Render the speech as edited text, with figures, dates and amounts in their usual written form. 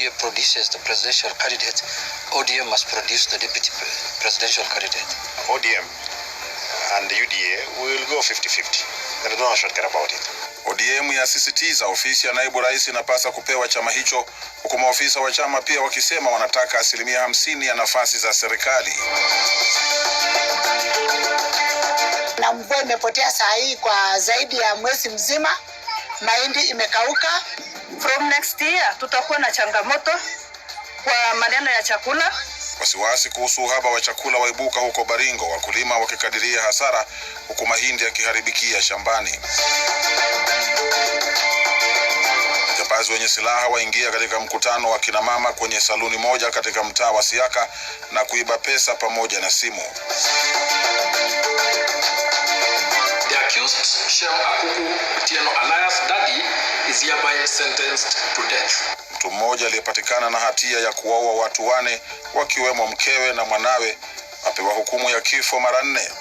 UDA produces the presidential candidate, ODM must produce the deputy presidential candidate. ODM and the UDA will go 50-50. There is no shortcut about it. ODM yasisitiza ofisi ya naibu rais inapaswa kupewa chama hicho, huku maofisa wa chama pia wakisema wanataka 50% ya nafasi za serikali. Na mvua imepotea saa hii kwa zaidi ya mwezi mzima, mahindi imekauka. From next year tutakuwa na changamoto kwa maneno ya chakula. Wasiwasi kuhusu uhaba wa chakula waibuka huko Baringo, wakulima wakikadiria hasara huku mahindi yakiharibikia shambani. Majambazi wenye silaha waingia katika mkutano wa kina mama kwenye saluni moja katika mtaa wa Siaka na kuiba pesa pamoja na simu. The accused, Shem Akuku Otieno alias Daddy, is hereby sentenced to death. Mtu mmoja aliyepatikana na hatia ya kuwaua watu 4 wakiwemo mkewe na mwanawe apewa hukumu ya kifo mara 4.